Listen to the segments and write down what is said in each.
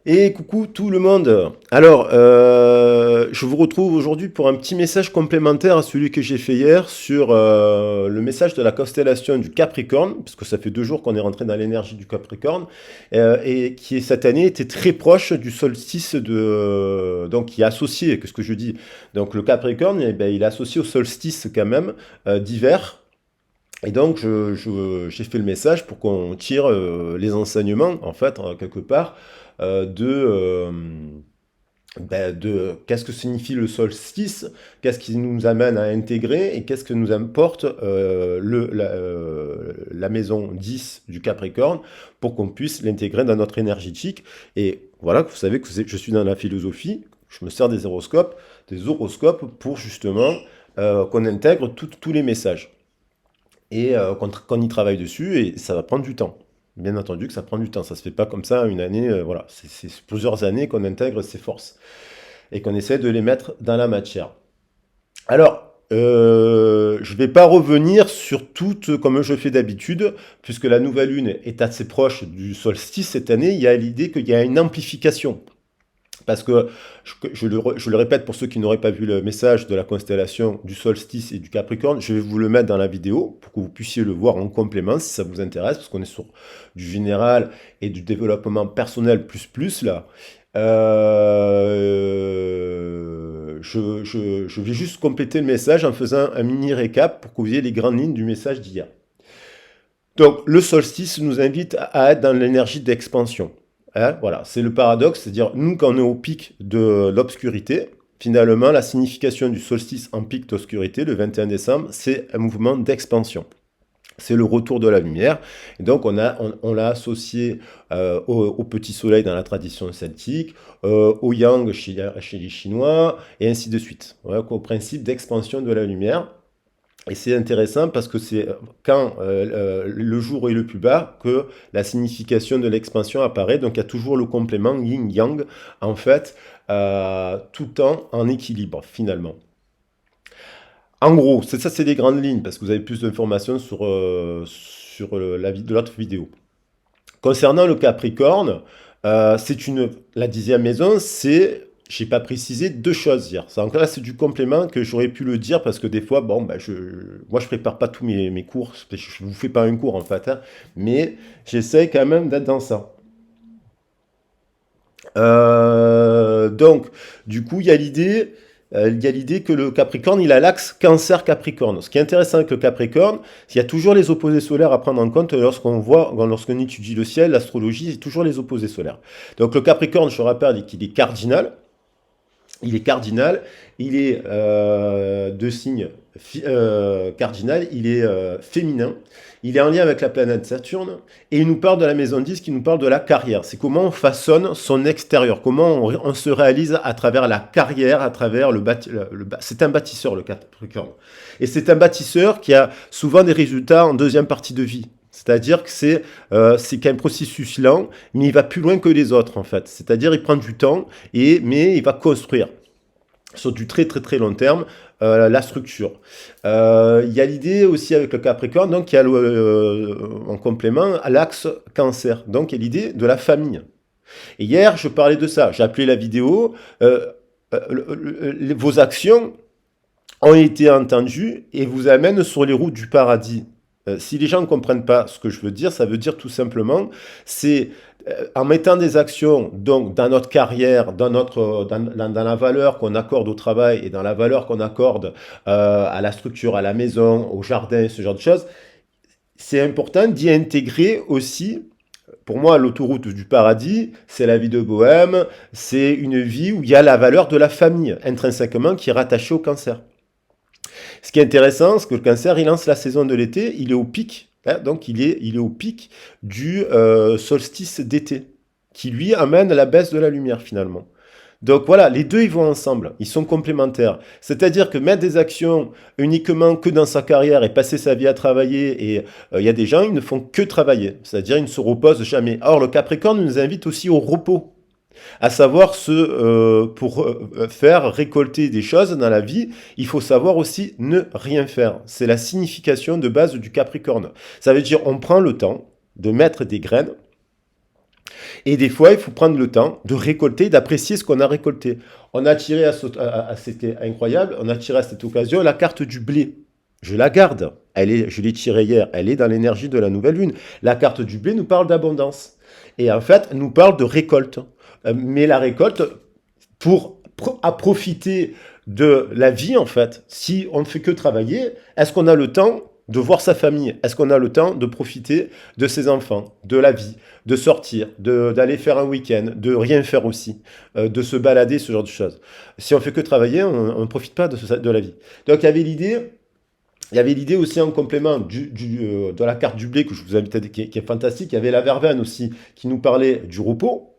Et coucou tout le monde. Alors, je vous retrouve aujourd'hui pour un petit message complémentaire à celui que j'ai fait hier sur le message de la constellation du Capricorne, parce que ça fait 2 jours qu'on est rentré dans l'énergie du Capricorne, et qui cette année était très proche du solstice donc qui est associé, qu'est-ce que je dis? Donc le Capricorne, eh ben, il est associé au solstice quand même d'hiver. Et donc, j'ai fait le message pour qu'on tire les enseignements, en fait, quelque part, de qu'est-ce que signifie le solstice, qu'est-ce qui nous amène à intégrer et qu'est-ce que nous apporte la maison 10 du Capricorne pour qu'on puisse l'intégrer dans notre énergétique. Et voilà, vous savez que je suis dans la philosophie, je me sers des horoscopes pour justement qu'on intègre tous les messages et qu'on y travaille dessus, et ça va prendre du temps. Bien entendu que ça prend du temps, ça se fait pas comme ça une année, voilà, c'est plusieurs années qu'on intègre ces forces et qu'on essaie de les mettre dans la matière. Alors, je ne vais pas revenir sur toutes comme je fais d'habitude, puisque la nouvelle lune est assez proche du solstice cette année, il y a l'idée qu'il y a une amplification. Parce que, je le répète pour ceux qui n'auraient pas vu le message de la constellation du solstice et du Capricorne, je vais vous le mettre dans la vidéo pour que vous puissiez le voir en complément si ça vous intéresse, parce qu'on est sur du général et du développement personnel plus là. Je vais juste compléter le message en faisant un mini récap pour que vous ayez les grandes lignes du message d'hier. Donc, le solstice nous invite à être dans l'énergie d'expansion. Hein, voilà, c'est le paradoxe, c'est-à-dire nous, quand on est au pic de l'obscurité, finalement, la signification du solstice en pic d'obscurité, le 21 décembre, c'est un mouvement d'expansion. C'est le retour de la lumière. Et donc, on l'a associé au petit soleil dans la tradition celtique, au yang chez les Chinois, et ainsi de suite. Voilà, au principe d'expansion de la lumière. Et c'est intéressant parce que c'est quand le jour est le plus bas que la signification de l'expansion apparaît. Donc il y a toujours le complément yin-yang, en fait, tout le temps en équilibre, finalement. En gros, c'est ça, c'est les grandes lignes, parce que vous avez plus d'informations de l'autre vidéo. Concernant le Capricorne, la 10e maison, j'ai pas précisé deux choses hier. Ça, encore là, c'est du complément que j'aurais pu le dire parce que des fois, bon, bah, moi, je prépare pas tous mes cours. Je vous fais pas un cours en fait, hein, mais j'essaie quand même d'être dans ça. Donc, du coup, il y a l'idée que le Capricorne, il a l'axe Cancer-Capricorne. Ce qui est intéressant avec le Capricorne, c'est qu'il y a toujours les opposés solaires à prendre en compte lorsqu'on étudie le ciel, l'astrologie, c'est toujours les opposés solaires. Donc le Capricorne, je rappelle qu'il est cardinal. Il est cardinal, il est de signe cardinal, il est féminin, il est en lien avec la planète Saturne, et il nous parle de la maison 10 qui nous parle de la carrière. C'est comment on façonne son extérieur, comment on se réalise à travers la carrière, à travers c'est un bâtisseur, le Capricorne. Et c'est un bâtisseur qui a souvent des résultats en deuxième partie de vie. C'est-à-dire que c'est qu'un processus lent, mais il va plus loin que les autres, en fait. C'est-à-dire il prend du temps, mais il va construire sur du très très très long terme la structure. Il y a l'idée aussi avec le Capricorne, donc il y a en complément à l'axe Cancer. Donc il y a l'idée de la famille. Et hier, je parlais de ça. J'ai appelé la vidéo vos actions ont été entendues et vous amènent sur les routes du paradis. Si les gens ne comprennent pas ce que je veux dire, ça veut dire tout simplement, c'est en mettant des actions donc dans notre carrière, dans la valeur qu'on accorde au travail et dans la valeur qu'on accorde à la structure, à la maison, au jardin, ce genre de choses, c'est important d'y intégrer aussi. Pour moi, l'autoroute du paradis, c'est la vie de bohème, c'est une vie où il y a la valeur de la famille, intrinsèquement, qui est rattachée au cancer. Ce qui est intéressant, c'est que le cancer, il lance la saison de l'été, il est au pic, hein, donc il est au pic du solstice d'été, qui lui amène la baisse de la lumière finalement. Donc voilà, les deux ils vont ensemble, ils sont complémentaires. C'est-à-dire que mettre des actions uniquement que dans sa carrière et passer sa vie à travailler, et il y a des gens, ils ne font que travailler, c'est-à-dire ils ne se reposent jamais. Or le Capricorne nous invite aussi au repos, à savoir pour faire récolter des choses dans la vie, il faut savoir aussi ne rien faire. C'est la signification de base du Capricorne. Ça veut dire on prend le temps de mettre des graines Et des fois, il faut prendre le temps de récolter, d'apprécier ce qu'on a récolté. On a tiré c'était incroyable, on a tiré à cette occasion la carte du blé. Je la garde. Je l'ai tirée hier. Elle est dans l'énergie de la nouvelle lune. La carte du blé nous parle d'abondance. Et en fait, elle nous parle de récolte. Mais la récolte, à profiter de la vie, en fait, si on ne fait que travailler, est-ce qu'on a le temps de voir sa famille? Est-ce qu'on a le temps de profiter de ses enfants, de la vie, de sortir, d'aller faire un week-end, de rien faire aussi, de se balader, ce genre de choses? Si on fait que travailler, on ne profite pas de la vie. Donc il y avait l'idée aussi en complément de la carte du blé que je vous invite à qui est fantastique. Il y avait la verveine aussi qui nous parlait du repos.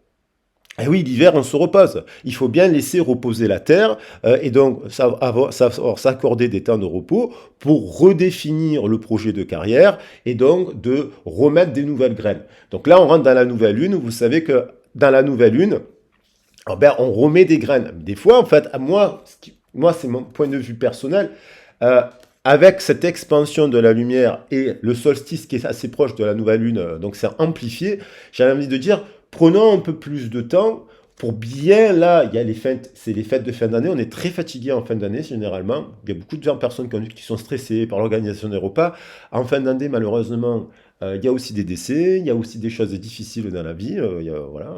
Et oui, l'hiver, on se repose. Il faut bien laisser reposer la terre et donc savoir s'accorder des temps de repos pour redéfinir le projet de carrière et donc de remettre des nouvelles graines. Donc là, on rentre dans la nouvelle lune. Vous savez que dans la nouvelle lune, oh ben, on remet des graines. Des fois, en fait, moi c'est mon point de vue personnel. euh, Avec cette expansion de la lumière et le solstice qui est assez proche de la nouvelle lune, donc c'est amplifié, j'avais envie de dire, prenons un peu plus de temps pour bien, là, il y a les fêtes, c'est les fêtes de fin d'année, on est très fatigué en fin d'année généralement, il y a beaucoup de personnes qui sont stressées par l'organisation des repas. En fin d'année, malheureusement, il y a aussi des décès, il y a aussi des choses difficiles dans la vie, voilà,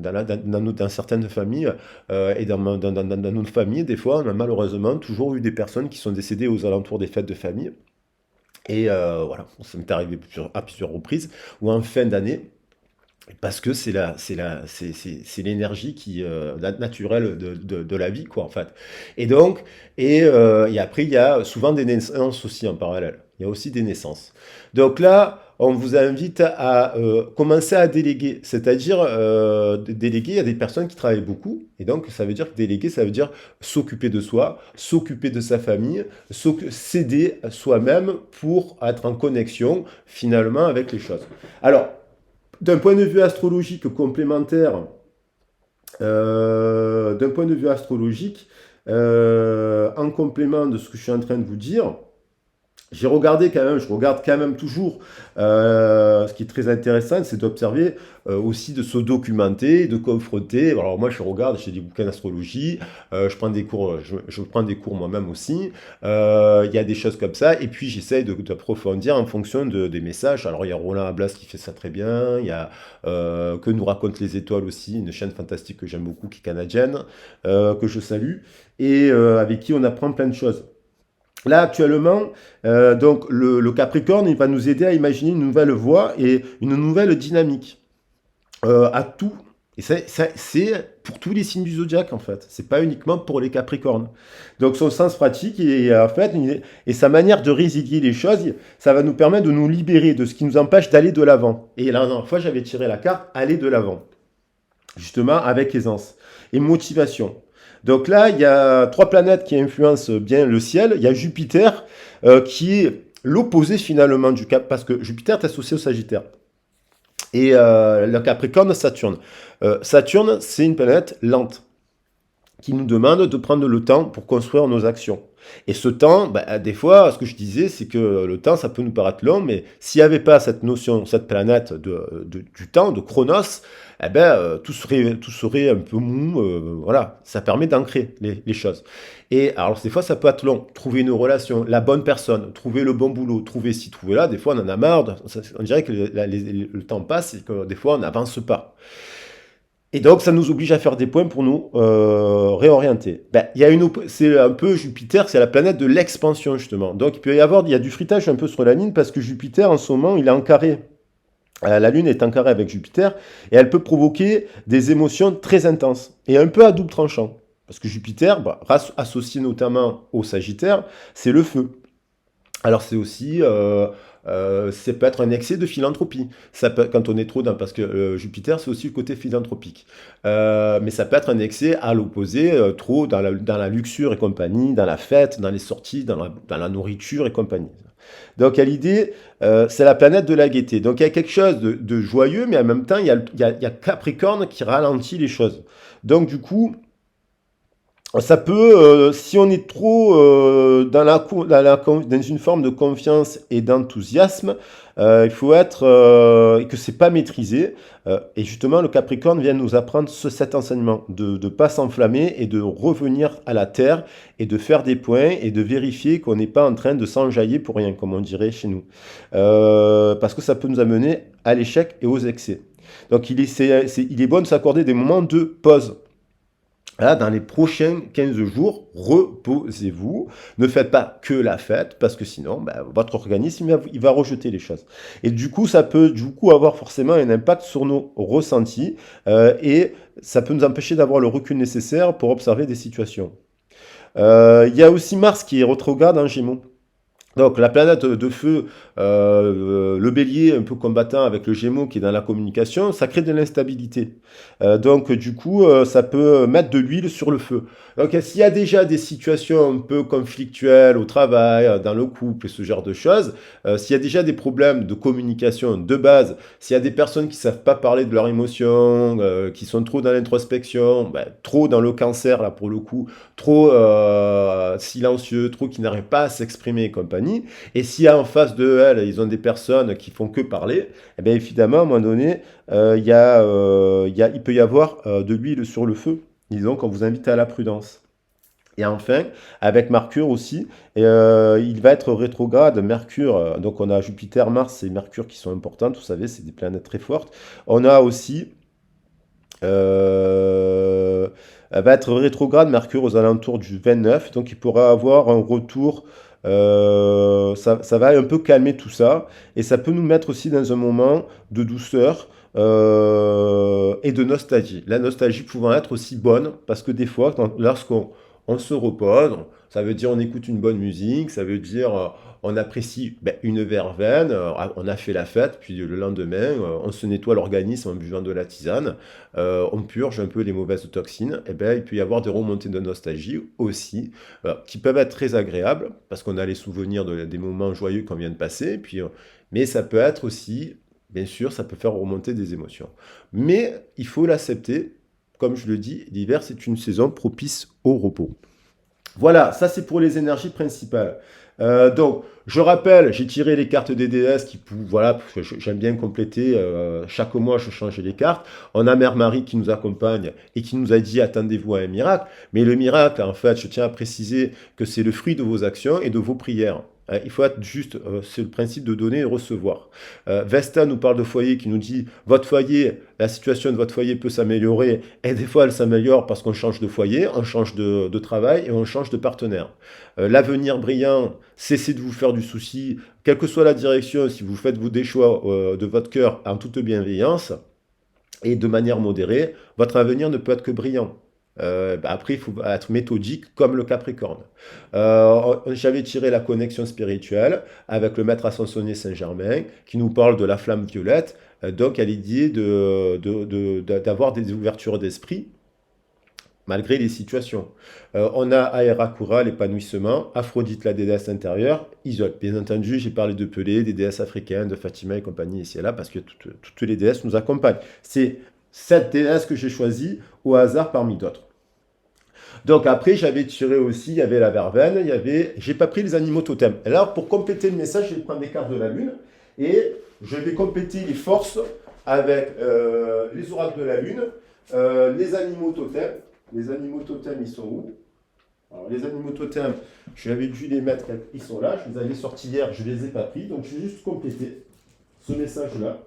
dans certaines familles, et dans notre famille, des fois, on a malheureusement toujours eu des personnes qui sont décédées aux alentours des fêtes de famille. Et voilà, ça m'est arrivé à plusieurs reprises, ou en fin d'année, parce que c'est l'énergie naturelle de la vie, quoi, en fait. Et donc, et après, il y a souvent des naissances aussi en parallèle. Il y a aussi des naissances. Donc là, on vous invite à commencer à déléguer, c'est-à-dire déléguer à des personnes qui travaillent beaucoup. Et donc, ça veut dire que déléguer, ça veut dire s'occuper de soi, s'occuper de sa famille, s'aider soi-même pour être en connexion finalement avec les choses. Alors, d'un point de vue astrologique complémentaire, d'un point de vue astrologique, en complément de ce que je suis en train de vous dire, j'ai regardé quand même, je regarde quand même toujours. Ce qui est très intéressant, c'est d'observer aussi, de se documenter, de confronter. Alors moi, je regarde, j'ai des bouquins d'astrologie, je prends des cours, je prends des cours moi-même aussi. Il y a des choses comme ça, et puis j'essaye d'approfondir en fonction des messages. Alors il y a Roland Ablas qui fait ça très bien. Il y a Que nous racontent les étoiles aussi, une chaîne fantastique que j'aime beaucoup, qui est canadienne, que je salue, et avec qui on apprend plein de choses. Là, actuellement, donc le Capricorne, il va nous aider à imaginer une nouvelle voie et une nouvelle dynamique à tout. Et c'est pour tous les signes du zodiaque, en fait. C'est pas uniquement pour les Capricornes. Donc, son sens pratique et en fait, et sa manière de résilier les choses, ça va nous permettre de nous libérer de ce qui nous empêche d'aller de l'avant. Et la dernière fois, j'avais tiré la carte aller de l'avant, justement avec aisance et motivation. Donc là, il y a trois planètes qui influencent bien le ciel. Il y a Jupiter qui est l'opposé finalement du Cap, parce que Jupiter est associé au Sagittaire. Et le Capricorne, Saturne. Saturne, c'est une planète lente qui nous demande de prendre le temps pour construire nos actions. Et ce temps, bah, des fois, ce que je disais, c'est que le temps, ça peut nous paraître long, mais s'il n'y avait pas cette notion, cette planète du temps, de Chronos, eh ben, tout serait un peu mou. Voilà, ça permet d'ancrer les choses. Et alors, des fois, ça peut être long. Trouver une relation, la bonne personne, trouver le bon boulot, trouver ci, trouver là. Des fois, on en a marre. On dirait que le temps passe et que des fois, on n'avance pas. Et donc, ça nous oblige à faire des points pour nous réorienter. Ben, c'est un peu Jupiter, c'est la planète de l'expansion, justement. Donc, il y a du fritage un peu sur la ligne parce que Jupiter, en ce moment, il est en carré. La Lune est en carré avec Jupiter et elle peut provoquer des émotions très intenses et un peu à double tranchant. Parce que Jupiter, bah, associé notamment au Sagittaire, c'est le feu. Alors c'est aussi, ça peut être un excès de philanthropie. Quand on est trop dans, parce que Jupiter c'est aussi le côté philanthropique. Mais ça peut être un excès à l'opposé, trop dans la luxure et compagnie, dans la fête, dans les sorties, dans la nourriture et compagnie. Donc à l'idée, c'est la planète de la gaieté. Donc il y a quelque chose de joyeux, mais en même temps il y a Capricorne qui ralentit les choses. Donc du coup, Ça peut, si on est trop dans une forme de confiance et d'enthousiasme, il faut être, et que c'est pas maîtrisé. Et justement, le Capricorne vient nous apprendre cet enseignement, de ne pas s'enflammer et de revenir à la terre et de faire des points et de vérifier qu'on n'est pas en train de s'enjailler pour rien, comme on dirait chez nous. Parce que ça peut nous amener à l'échec et aux excès. Donc il est bon de s'accorder des moments de pause. Là, dans les prochains 15 jours, reposez-vous. Ne faites pas que la fête, parce que sinon, ben, votre organisme il va rejeter les choses. Et du coup, ça peut du coup avoir forcément un impact sur nos ressentis, et ça peut nous empêcher d'avoir le recul nécessaire pour observer des situations. Il y a aussi Mars qui est rétrograde en Gémeaux. Donc la planète de feu, le bélier un peu combattant avec le gémeaux qui est dans la communication, ça crée de l'instabilité. Donc du coup, ça peut mettre de l'huile sur le feu. Donc s'il y a déjà des situations un peu conflictuelles au travail, dans le couple et ce genre de choses, s'il y a déjà des problèmes de communication de base, s'il y a des personnes qui savent pas parler de leurs émotions, qui sont trop dans l'introspection, ben, trop dans le cancer là pour le coup, trop silencieux, trop qui n'arrivent pas à s'exprimer et compagnie. Et s'il y a en face de elles, ils ont des personnes qui font que parler, eh bien évidemment, à un moment donné, il peut y avoir de l'huile sur le feu. Disons qu'on vous invite à la prudence. Et enfin, avec Mercure aussi, il va être rétrograde. Mercure, donc on a Jupiter, Mars et Mercure qui sont importantes, vous savez, c'est des planètes très fortes. On a aussi euh, elle va être rétrograde, Mercure, aux alentours du 29, donc il pourra avoir un retour. Ça va un peu calmer tout ça, et ça peut nous mettre aussi dans un moment de douceur et de nostalgie. La nostalgie pouvant être aussi bonne, parce que des fois, lorsqu'on on se repose, ça veut dire on écoute une bonne musique, ça veut dire on apprécie ben, une verveine, on a fait la fête, puis le lendemain, on se nettoie l'organisme en buvant de la tisane, on purge un peu les mauvaises toxines, et ben, il peut y avoir des remontées de nostalgie aussi, qui peuvent être très agréables, parce qu'on a les souvenirs des moments joyeux qu'on vient de passer, puis, mais ça peut être aussi, bien sûr, ça peut faire remonter des émotions. Mais il faut l'accepter, comme je le dis, l'hiver c'est une saison propice au repos. Voilà, ça c'est pour les énergies principales. Donc, je rappelle, j'ai tiré les cartes des déesses voilà, parce que j'aime bien compléter. Chaque mois, je changeais les cartes. On a Mère Marie qui nous accompagne et qui nous a dit attendez-vous à un miracle. Mais le miracle, en fait, je tiens à préciser que c'est le fruit de vos actions et de vos prières. Il faut être juste, c'est le principe de donner et recevoir. Vesta nous parle de foyer qui nous dit votre foyer, la situation de votre foyer peut s'améliorer et des fois elle s'améliore parce qu'on change de foyer, on change de travail et on change de partenaire. L'avenir brillant, cessez de vous faire du souci, quelle que soit la direction, si vous faites des choix de votre cœur en toute bienveillance et de manière modérée, votre avenir ne peut être que brillant. Après, il faut être méthodique comme le Capricorne. J'avais tiré la connexion spirituelle avec le maître ascensionné Saint-Germain qui nous parle de la flamme violette. Donc, à l'idée d'avoir des ouvertures d'esprit malgré les situations. On a Aerakura, l'épanouissement, Aphrodite, la déesse intérieure, Isole. Bien entendu, j'ai parlé de Pelé, des déesses africaines, de Fatima et compagnie ici et là, parce que toutes les déesses nous accompagnent. C'est cette déesse que j'ai choisie au hasard parmi d'autres. Donc après, j'avais tiré aussi, il y avait la verveine, j'ai pas pris les animaux totems. Et alors, pour compléter le message, je vais prendre des cartes de la lune et je vais compléter les forces avec les oracles de la lune, les animaux totems. Les animaux totems, ils sont où? Alors, les animaux totems, j'avais dû les mettre, ils sont là, je les avais sortis hier, je ne les ai pas pris, donc je vais juste compléter ce message-là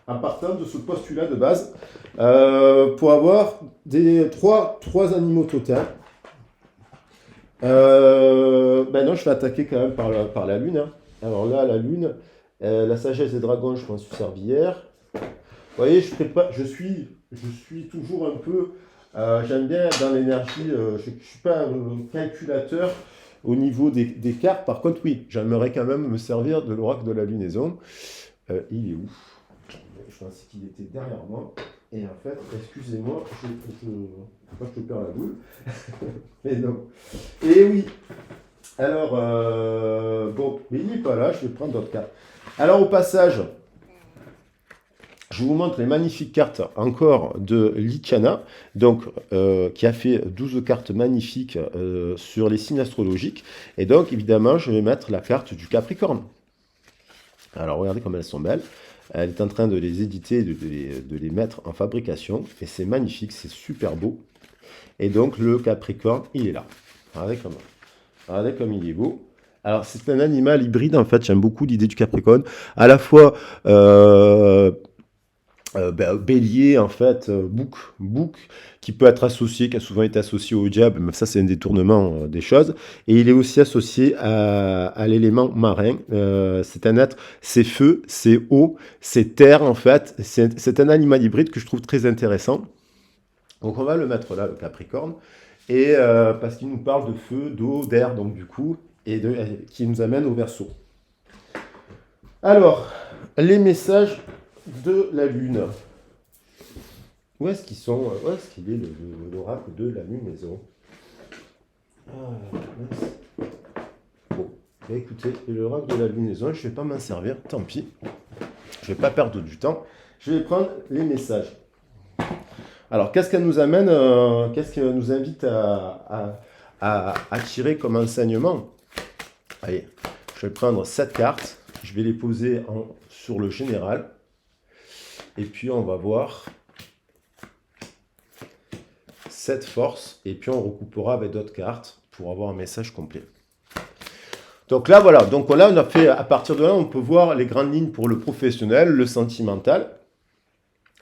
en partant de ce postulat de base pour avoir trois animaux totems. Non, je vais attaquer quand même par la lune. Hein. Alors là, la lune, la sagesse des dragons, je m'en suis servi hier. Vous voyez, je suis toujours un peu. J'aime bien être dans l'énergie. Je ne suis pas un calculateur au niveau des cartes. Par contre, oui, j'aimerais quand même me servir de l'oracle de la lunaison. Il est où? Je pensais qu'il était derrière moi. Et en fait, excusez-moi, je perds la boule. Mais non. Et oui. Alors, bon, mais il n'est pas là, je vais prendre d'autres cartes. Alors, au passage, je vous montre les magnifiques cartes encore de Licana, donc qui a fait 12 cartes magnifiques sur les signes astrologiques. Et donc, évidemment, je vais mettre la carte du Capricorne. Alors, regardez comme elles sont belles. Elle est en train de les éditer, de les mettre en fabrication. Et c'est magnifique, c'est super beau. Et donc, le Capricorne, il est là. Regardez comme il est beau. Alors, c'est un animal hybride, en fait. J'aime beaucoup l'idée du Capricorne. À la fois bélier, en fait, bouc, qui peut être associé, qui a souvent été associé au diable, mais ça, c'est un détournement des choses. Et il est aussi associé à l'élément marin. C'est un être, c'est feu, c'est eau, c'est terre, en fait. C'est un animal hybride que je trouve très intéressant. Donc, on va le mettre là, le Capricorne. Et parce qu'il nous parle de feu, d'eau, d'air, donc du coup, qui nous amène au Verseau. Alors, les messages de la Lune. Où est-ce qu'ils sont? Où est-ce qu'il est l'oracle de la lunaison? Bon, écoutez, l'oracle de la lunaison, je ne vais pas m'en servir, tant pis. Je ne vais pas perdre du temps. Je vais prendre les messages. Alors, qu'est-ce qu'elle nous amène, qu'est-ce qu'elle nous invite à tirer comme enseignement? Allez, je vais prendre 7 cartes. Je vais les poser sur le général. Et puis, on va voir cette force. Et puis, on recoupera avec d'autres cartes pour avoir un message complet. Donc là, voilà. Donc là, on a fait, à partir de là, on peut voir les grandes lignes pour le professionnel, le sentimental.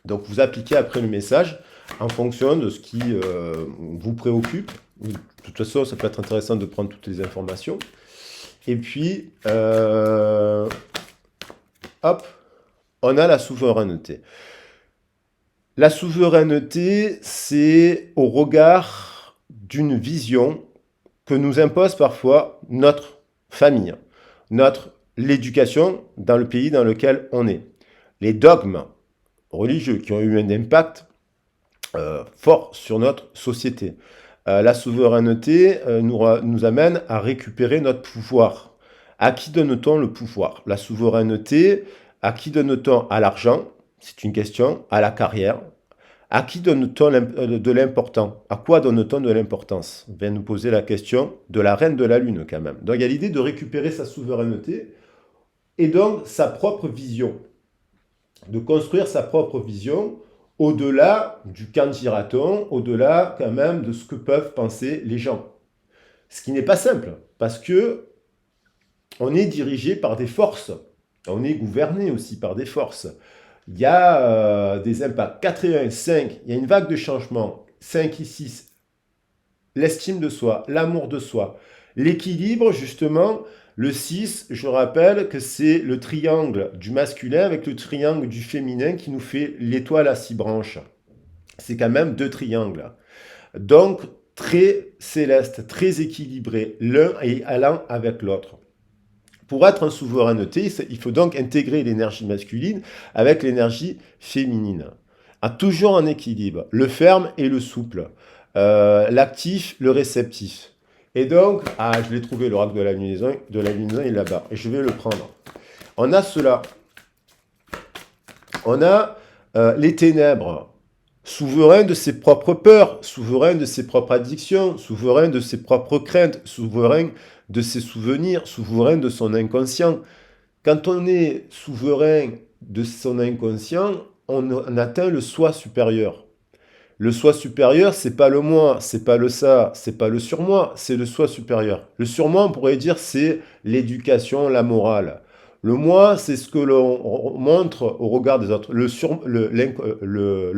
Donc, vous appliquez après le message en fonction de ce qui vous préoccupe. De toute façon, ça peut être intéressant de prendre toutes les informations. Et puis, hop, on a la souveraineté. La souveraineté, c'est au regard d'une vision que nous impose parfois notre famille, l'éducation dans le pays dans lequel on est. Les dogmes religieux qui ont eu un impact fort sur notre société. La souveraineté nous amène à récupérer notre pouvoir. À qui donne-t-on le pouvoir? La souveraineté, à qui donne-t-on? À l'argent, c'est une question, à la carrière. À qui donne-t-on de l'important? À quoi donne-t-on de l'importance? On vient nous poser la question de la reine de la Lune quand même. Donc il y a l'idée de récupérer sa souveraineté et donc sa propre vision. De construire sa propre vision au-delà du candidaton, au-delà quand même de ce que peuvent penser les gens. Ce qui n'est pas simple, parce que on est dirigé par des forces, on est gouverné aussi par des forces. Il y a des impacts. 4 et 1, 5, il y a une vague de changement. 5 et 6, l'estime de soi, l'amour de soi. L'équilibre, justement, le 6, je rappelle que c'est le triangle du masculin avec le triangle du féminin qui nous fait l'étoile à 6 branches. C'est quand même 2 triangles. Donc, très céleste, très équilibré, l'un est allant avec l'autre. Pour être en souveraineté, il faut donc intégrer l'énergie masculine avec l'énergie féminine. Toujours en équilibre, le ferme et le souple, l'actif, le réceptif. Et donc, je l'ai trouvé, l'oracle de la lunaison, il est là-bas. Et je vais le prendre. On a cela. On a les ténèbres. Souverain de ses propres peurs, souverain de ses propres addictions, souverain de ses propres craintes, souverain de ses souvenirs, souverain de son inconscient. Quand on est souverain de son inconscient, on atteint le soi supérieur. Le soi supérieur, c'est pas le moi, c'est pas le ça, c'est pas le surmoi, c'est le soi supérieur. Le surmoi, on pourrait dire, c'est l'éducation, la morale. Le moi, c'est ce que l'on montre au regard des autres. Le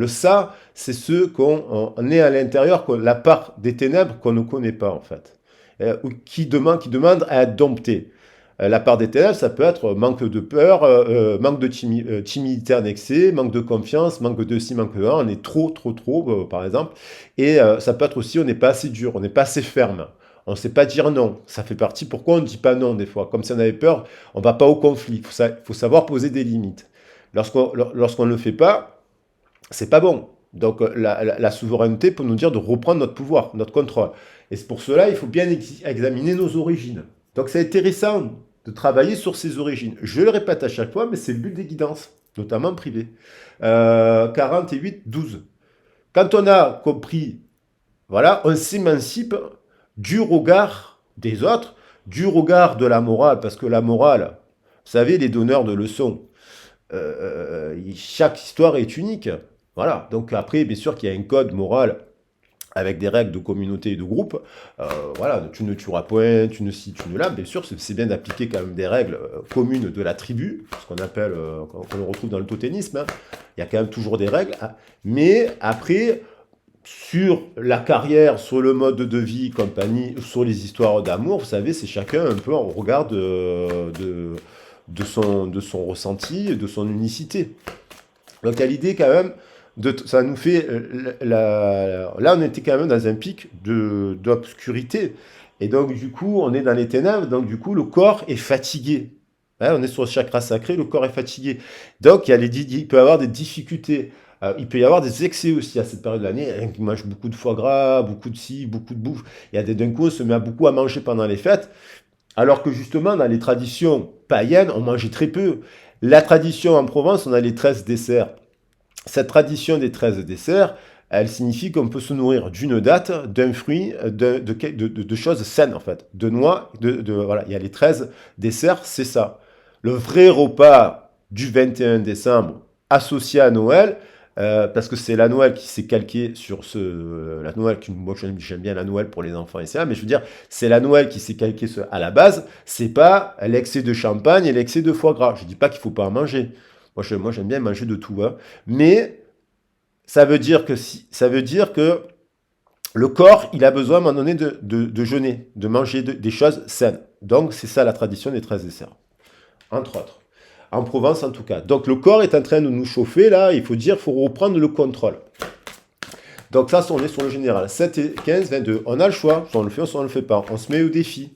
ça, c'est ce qu'on est à l'intérieur, la part des ténèbres qu'on ne connaît pas en fait, qui demande à être domptée. La part des ténèbres, ça peut être manque de peur, manque de timidité annexée, manque de confiance, manque de ci, manque de là, on est trop, par exemple. Et ça peut être aussi, on n'est pas assez dur, on n'est pas assez ferme. On ne sait pas dire non. Ça fait partie, pourquoi on ne dit pas non des fois? Comme si on avait peur, on ne va pas au conflit. Il faut savoir poser des limites. Lorsqu'on ne le fait pas, c'est pas bon. Donc la souveraineté peut nous dire de reprendre notre pouvoir, notre contrôle. Et c'est pour cela, il faut bien examiner nos origines. Donc c'est intéressant de travailler sur ses origines. Je le répète à chaque fois, mais c'est le but des guidances. notamment privés. 48, 12. Quand on a compris, voilà, on s'émancipe du regard des autres, du regard de la morale, parce que la morale, vous savez, les donneurs de leçons, chaque histoire est unique. Voilà, donc après, bien sûr qu'il y a un code moral avec des règles de communauté et de groupe. Voilà, tu ne tueras point, tu ne ci, tu ne là. Bien sûr, c'est bien d'appliquer quand même des règles communes de la tribu, ce qu'on appelle, qu'on retrouve dans le totémisme. Hein. Il y a quand même toujours des règles. Hein. Mais après, sur la carrière, sur le mode de vie, compagnie, sur les histoires d'amour, vous savez, c'est chacun un peu en regard de son ressenti, de son unicité. Donc il y a l'idée quand même, ça nous fait, là on était quand même dans un pic d'obscurité, et donc du coup on est dans les ténèbres, donc du coup le corps est fatigué. Hein, on est sur le chakra sacré, le corps est fatigué. Donc il peut y avoir des difficultés. Il peut y avoir des excès aussi à cette période de l'année. Hein, qui mange beaucoup de foie gras, beaucoup de ci, beaucoup de bouffe. Il y a d'un coup, on se met beaucoup à manger pendant les fêtes. Alors que justement, dans les traditions païennes, on mangeait très peu. La tradition en Provence, on a les 13 desserts. Cette tradition des 13 desserts, elle signifie qu'on peut se nourrir d'une date, d'un fruit, de choses saines en fait. De noix, voilà, il y a les 13 desserts, c'est ça. Le vrai repas du 21 décembre associé à Noël, parce que c'est la Noël qui s'est calquée sur la Noël, moi j'aime bien la Noël pour les enfants et ça, mais je veux dire, c'est la Noël qui s'est calquée à la base, c'est pas l'excès de champagne et l'excès de foie gras. Je dis pas qu'il faut pas en manger. Moi j'aime bien manger de tout, hein. Mais ça veut dire que le corps, il a besoin à un moment donné de jeûner, de manger des choses saines. Donc c'est ça la tradition des 13 desserts, entre autres. En Provence en tout cas. Donc le corps est en train de nous chauffer là, il faut reprendre le contrôle. Donc ça, on est sur le général. 7 et 15, 22. On a le choix, soit on le fait, soit on ne le fait pas. On se met au défi.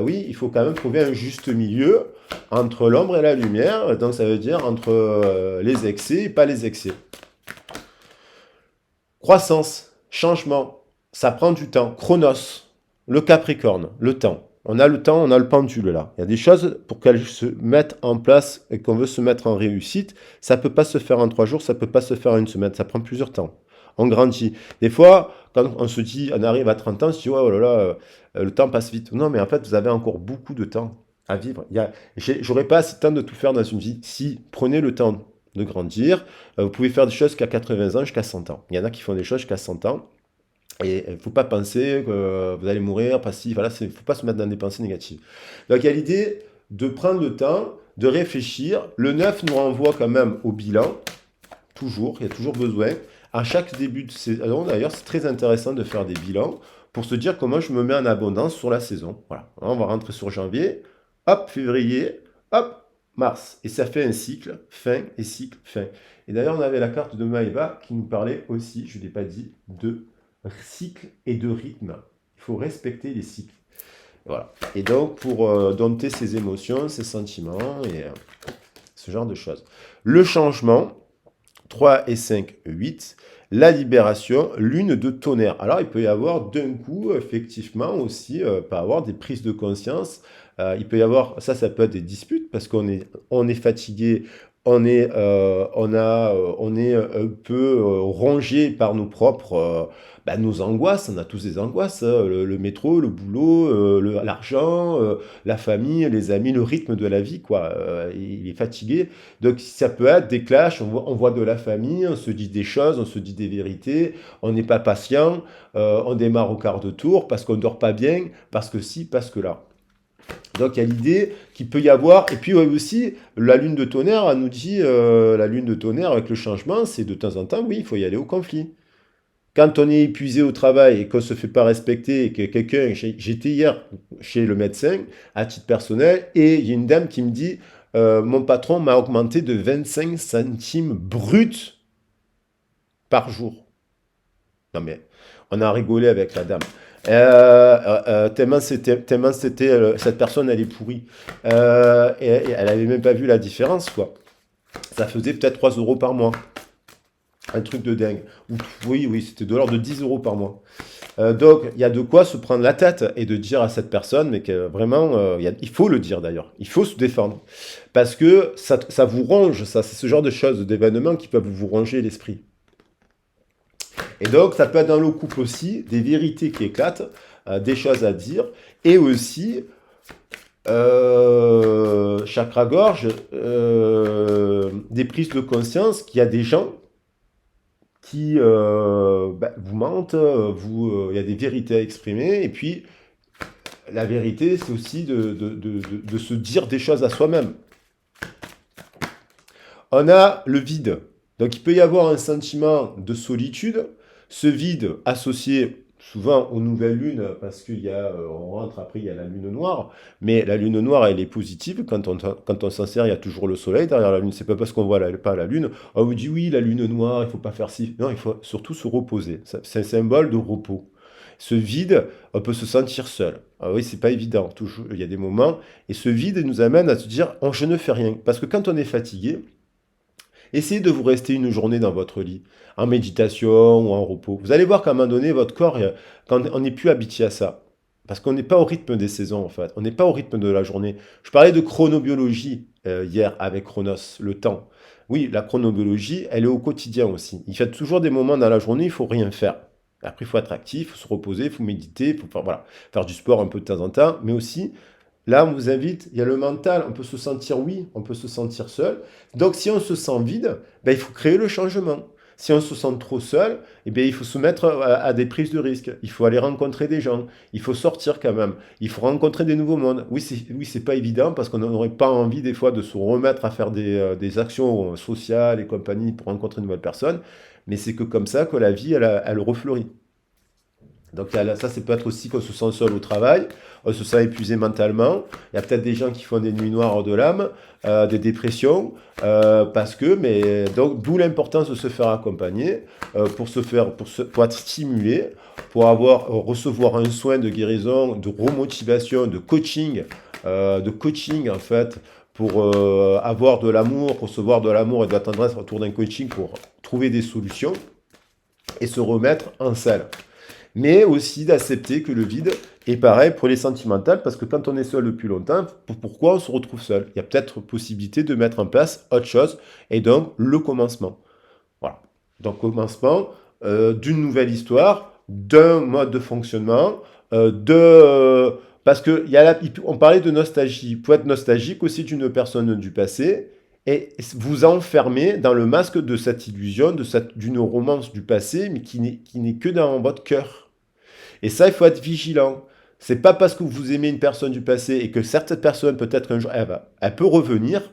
Oui, il faut quand même trouver un juste milieu entre l'ombre et la lumière. Donc ça veut dire entre les excès et pas les excès. Croissance, changement, ça prend du temps. Chronos, le Capricorne, le temps. On a le temps, on a le pendule là. Il y a des choses pour qu'elles se mettent en place et qu'on veut se mettre en réussite. Ça ne peut pas se faire en 3 jours, ça ne peut pas se faire en une semaine. Ça prend plusieurs temps. On grandit. Des fois, quand on se dit, on arrive à 30 ans, on se dit, oh là là, le temps passe vite. Non, mais en fait, vous avez encore beaucoup de temps à vivre. J'aurais pas assez de temps de tout faire dans une vie. Si, prenez le temps de grandir. Vous pouvez faire des choses jusqu'à 80 ans, jusqu'à 100 ans. Il y en a qui font des choses jusqu'à 100 ans. Et il ne faut pas penser que vous allez mourir, voilà, il ne faut pas se mettre dans des pensées négatives. Donc il y a l'idée de prendre le temps, de réfléchir. Le 9 nous renvoie quand même au bilan, toujours, il y a toujours besoin. À chaque début de saison, d'ailleurs, c'est très intéressant de faire des bilans pour se dire comment je me mets en abondance sur la saison. Voilà, on va rentrer sur janvier, hop, février, hop, mars. Et ça fait un cycle, fin et cycle, fin. Et d'ailleurs, on avait la carte de Maëva qui nous parlait aussi, je ne l'ai pas dit, de cycle et de rythme. Il faut respecter les cycles. Voilà. Et donc, pour dompter ses émotions, ses sentiments et ce genre de choses. Le changement, 3 et 5, 8. La libération, lune de tonnerre. Alors, il peut y avoir d'un coup, effectivement, aussi, pas avoir des prises de conscience. Il peut y avoir, ça peut être des disputes parce on est fatigué, on est un peu rongé par nos angoisses. On a tous des angoisses, hein. Le métro, le boulot, l'argent, la famille, les amis, le rythme de la vie, quoi. Il est fatigué. Donc ça peut être des clashs, on voit de la famille, on se dit des choses, on se dit des vérités, on n'est pas patient, on démarre au quart de tour parce qu'on ne dort pas bien, parce que si, parce que là. Donc il y a l'idée qu'il peut y avoir, et puis aussi la lune de tonnerre, elle nous dit, la lune de tonnerre avec le changement, c'est de temps en temps, oui, il faut y aller au conflit. Quand on est épuisé au travail et qu'on ne se fait pas respecter, et que j'étais hier chez le médecin, à titre personnel, et il y a une dame qui me dit, mon patron m'a augmenté de 25 centimes bruts par jour. Non mais, on a rigolé avec la dame. Tellement cette personne, elle est pourrie. Et elle avait même pas vu la différence, quoi. Ça faisait peut-être 3 euros par mois. Un truc de dingue. Oui, oui, c'était de l'ordre de 10 euros par mois. Donc, il y a de quoi se prendre la tête et de dire à cette personne, mais que vraiment, il faut le dire d'ailleurs, il faut se défendre. Parce que ça vous ronge, ça, c'est ce genre de choses, d'événements qui peuvent vous ronger l'esprit. Et donc, ça peut être dans le couple aussi, des vérités qui éclatent, des choses à dire, et aussi, chakra-gorge, des prises de conscience qu'il y a des gens qui vous mentent, il y a des vérités à exprimer, et puis la vérité, c'est aussi de se dire des choses à soi-même. On a le vide. Donc il peut y avoir un sentiment de solitude, ce vide associé souvent aux nouvelles lunes, parce on rentre après, il y a la lune noire, mais la lune noire, elle est positive, quand on s'en sert, il y a toujours le soleil derrière la lune, c'est pas parce qu'on voit pas la lune, on vous dit oui, la lune noire, il faut pas faire ci, non, il faut surtout se reposer, c'est un symbole de repos. Ce vide, on peut se sentir seul. Ah oui, c'est pas évident, toujours, il y a des moments, et ce vide nous amène à se dire, oh, je ne fais rien, parce que quand on est fatigué, essayez de vous rester une journée dans votre lit, en méditation ou en repos. Vous allez voir qu'à un moment donné, votre corps, quand on n'est plus habitué à ça, parce qu'on n'est pas au rythme des saisons en fait, on n'est pas au rythme de la journée. Je parlais de chronobiologie hier avec Chronos, le temps. Oui, la chronobiologie, elle est au quotidien aussi. Il y a toujours des moments dans la journée, il faut rien faire. Après, il faut être actif, il faut se reposer, il faut méditer, il faut faire du sport un peu de temps en temps, mais aussi là, on vous invite, il y a le mental, on peut se sentir oui, on peut se sentir seul. Donc si on se sent vide, ben, il faut créer le changement. Si on se sent trop seul, eh bien, il faut se mettre à des prises de risque. Il faut aller rencontrer des gens. Il faut sortir quand même. Il faut rencontrer des nouveaux mondes. Oui, c'est pas évident parce qu'on n'aurait pas envie des fois de se remettre à faire des actions sociales et compagnie pour rencontrer de nouvelles personnes. Mais c'est que comme ça que la vie, elle refleurit. Donc ça, c'est peut-être aussi qu'on se sent seul au travail, on se sent épuisé mentalement. Il y a peut-être des gens qui font des nuits noires de l'âme, des dépressions, parce que, mais donc d'où l'importance de se faire accompagner pour être stimulé, pour recevoir un soin de guérison, de remotivation, de coaching en fait, pour avoir de l'amour, recevoir de l'amour et de la tendresse autour d'un coaching pour trouver des solutions et se remettre en selle, mais aussi d'accepter que le vide est pareil pour les sentimentales, parce que quand on est seul depuis longtemps, pourquoi on se retrouve seul? Il y a peut-être possibilité de mettre en place autre chose, et donc le commencement. Voilà. Donc commencement d'une nouvelle histoire, d'un mode de fonctionnement, parce que on parlait de nostalgie. Il faut être nostalgique aussi d'une personne du passé, et vous enfermer dans le masque de cette illusion, d'une romance du passé, mais qui n'est que dans votre cœur. Et ça, il faut être vigilant. C'est pas parce que vous aimez une personne du passé et que certaines personnes, peut-être un jour, elle peut revenir.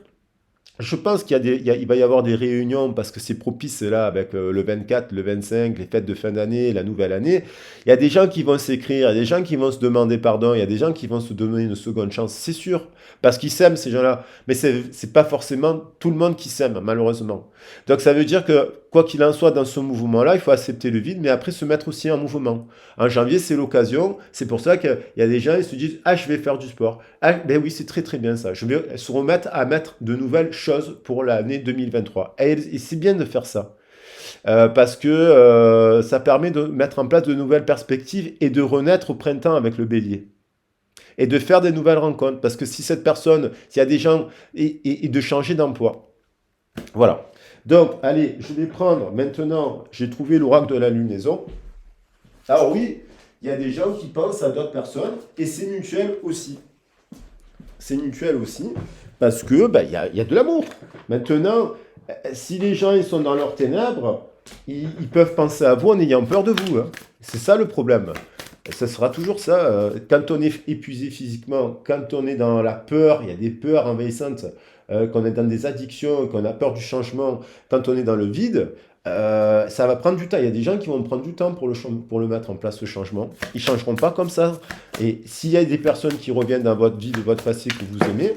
Je pense il va y avoir des réunions parce que c'est propice là avec le 24, le 25, les fêtes de fin d'année, la nouvelle année. Il y a des gens qui vont s'écrire, il y a des gens qui vont se demander pardon, il y a des gens qui vont se donner une seconde chance, c'est sûr, parce qu'ils s'aiment ces gens-là. Mais c'est pas forcément tout le monde qui s'aime, malheureusement. Donc ça veut dire que quoi qu'il en soit dans ce mouvement-là, il faut accepter le vide, mais après se mettre aussi en mouvement. En janvier, c'est l'occasion. C'est pour ça qu'il y a des gens, ils se disent, ah, je vais faire du sport. Ah, ben oui, c'est très très bien ça. Je vais se remettre à mettre de nouvelles choses pour l'année 2023. Et c'est bien de faire ça. Parce que ça permet de mettre en place de nouvelles perspectives et de renaître au printemps avec le bélier. Et de faire des nouvelles rencontres. Parce que si cette personne, s'il y a des gens, et de changer d'emploi. Voilà. Donc, allez, je vais prendre maintenant, j'ai trouvé l'oracle de la lunaison. Alors oui, il y a des gens qui pensent à d'autres personnes, et c'est mutuel aussi. C'est mutuel aussi, parce que il y a de l'amour. Maintenant, si les gens ils sont dans leurs ténèbres, ils peuvent penser à vous en ayant peur de vous, hein. C'est ça le problème. Ça sera toujours ça. Quand on est épuisé physiquement, quand on est dans la peur, il y a des peurs envahissantes, qu'on est dans des addictions, qu'on a peur du changement, quand on est dans le vide, ça va prendre du temps. Il y a des gens qui vont prendre du temps pour le mettre en place, ce changement. Ils ne changeront pas comme ça. Et s'il y a des personnes qui reviennent dans votre vie, de votre passé que vous aimez,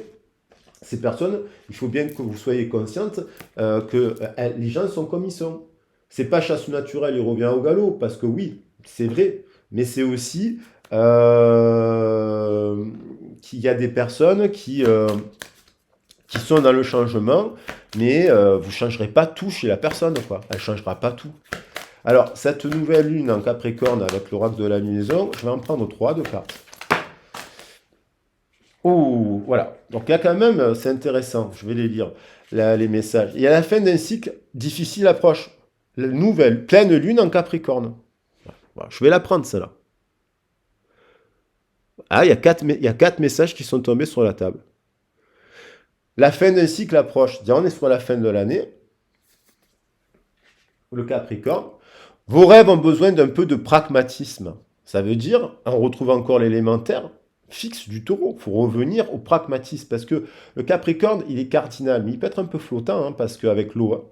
ces personnes, il faut bien que vous soyez consciente que les gens sont comme ils sont. C'est pas chasse naturelle, il revient au galop, parce que oui, c'est vrai, mais c'est aussi qu'il y a des personnes qui sont dans le changement, mais vous ne changerez pas tout chez la personne, quoi. Elle ne changera pas tout. Alors, cette nouvelle lune en Capricorne avec l'oracle de la lunaison, je vais en prendre 3 de cartes. Oh, voilà. Donc il y a quand même, c'est intéressant, je vais les lire, les messages. Il y a la fin d'un cycle difficile approche. La nouvelle pleine lune en Capricorne. Voilà, je vais la prendre, celle-là. Ah, il y a 4 messages qui sont tombés sur la table. La fin d'un cycle approche. On est sur la fin de l'année. Le Capricorne. Vos rêves ont besoin d'un peu de pragmatisme. Ça veut dire, on retrouve encore l'élémentaire fixe du taureau. Il faut revenir au pragmatisme parce que le Capricorne, il est cardinal, mais il peut être un peu flottant parce qu'avec l'eau.